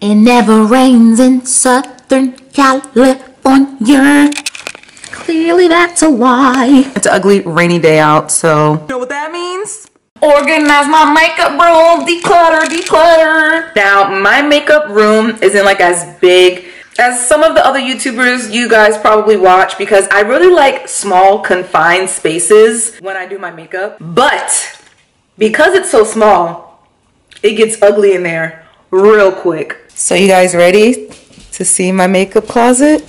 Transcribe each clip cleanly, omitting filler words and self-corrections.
It never rains in Southern California. Clearly that's a why. It's an ugly rainy day out, so you know what that means? Organize my makeup room, declutter. Now, my makeup room isn't like as big as some of the other YouTubers you guys probably watch because I really like small, confined spaces when I do my makeup. But because it's so small, it gets ugly in there real quick. So you guys ready to see my makeup closet?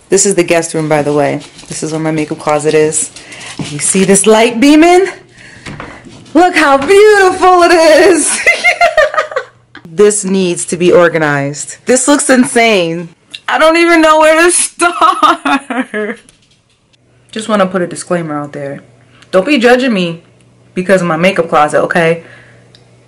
This is the guest room, by the way. This is where my makeup closet is. You see this light beaming? Look how beautiful it is. This needs to be organized. This looks insane. I don't even know where to start. Just want to put a disclaimer out there. Don't be judging me because of my makeup closet, okay?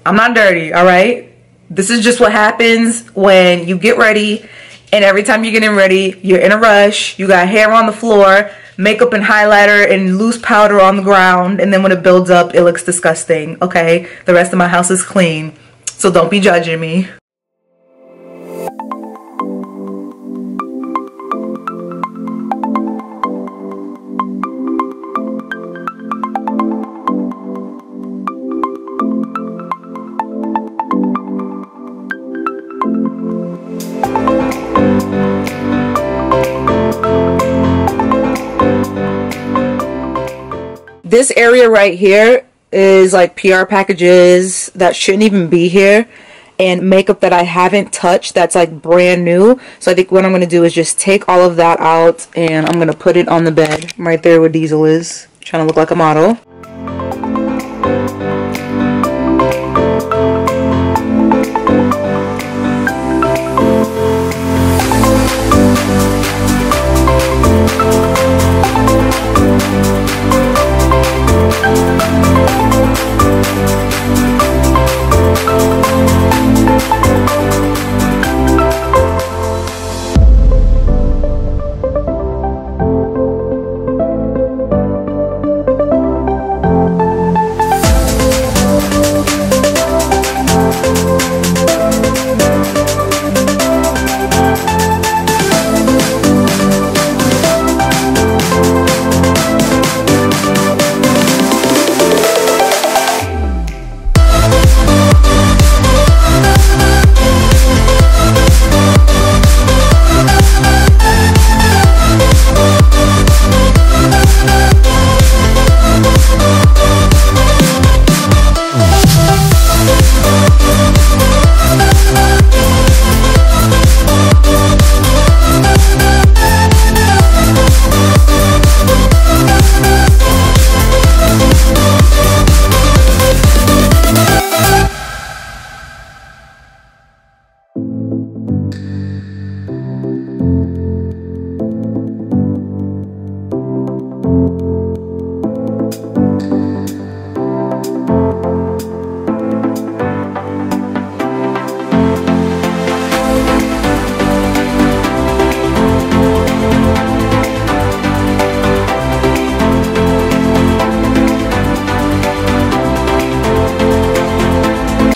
I'm not dirty, all right? This is just what happens when you get ready, and every time you're getting ready, you're in a rush, you got hair on the floor, makeup and highlighter and loose powder on the ground, and then when it builds up, it looks disgusting, okay? The rest of my house is clean, so don't be judging me. This area right here is like PR packages that shouldn't even be here and makeup that I haven't touched that's like brand new. So I think what I'm going to do is just take all of that out and I'm going to put it on the bed right there where Diesel is, trying to look like a model.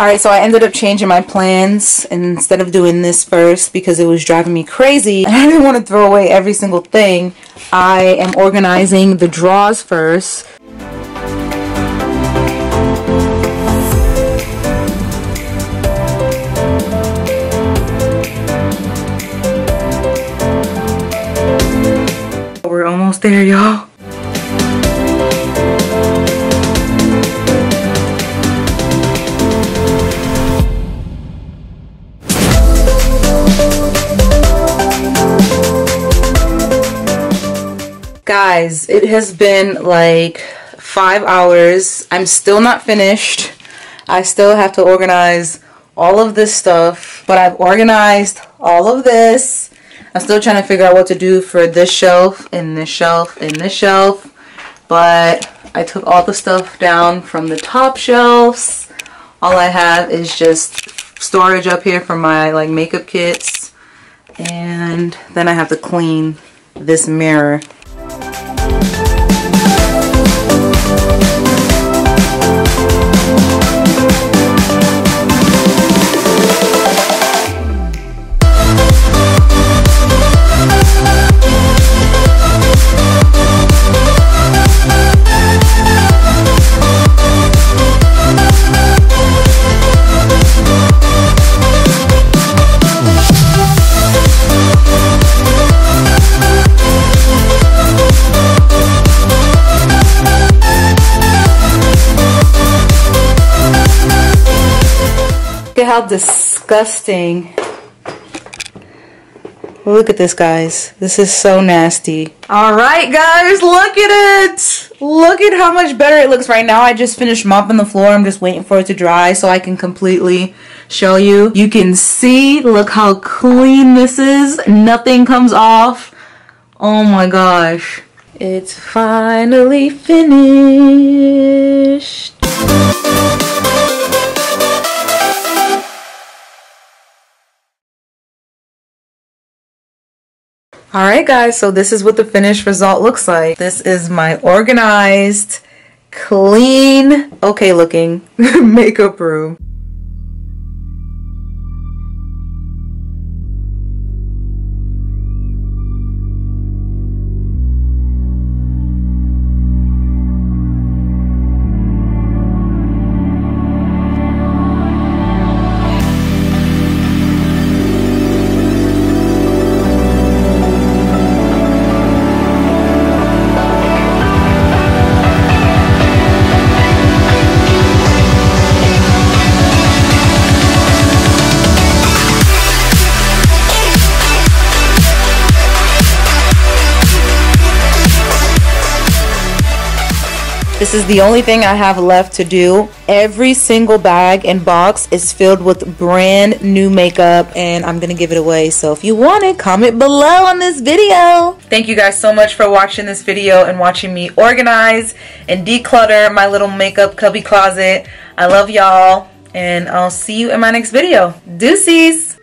Alright, so I ended up changing my plans, and instead of doing this first because it was driving me crazy and I didn't want to throw away every single thing, I am organizing the drawers first. We're almost there, y'all. Guys, it has been like 5 hours. I'm still not finished. I still have to organize all of this stuff, but I've organized all of this. I'm still trying to figure out what to do for this shelf and this shelf and this shelf, but I took all the stuff down from the top shelves. All I have is just storage up here for my like makeup kits, and then I have to clean this mirror. Look at how disgusting. Look at this, guys. This is so nasty. Alright, guys, look at it. Look at how much better it looks right now. I just finished mopping the floor. I'm just waiting for it to dry so I can completely show you. You can see, look how clean this is. Nothing comes off. Oh my gosh. It's finally finished. Alright guys, so this is what the finished result looks like. This is my organized, clean, okay looking makeup room. This is the only thing I have left to do. Every single bag and box is filled with brand new makeup and I'm gonna give it away. So if you want it, comment below on this video. Thank you guys so much for watching this video and watching me organize and declutter my little makeup cubby closet. I love y'all and I'll see you in my next video. Deuces!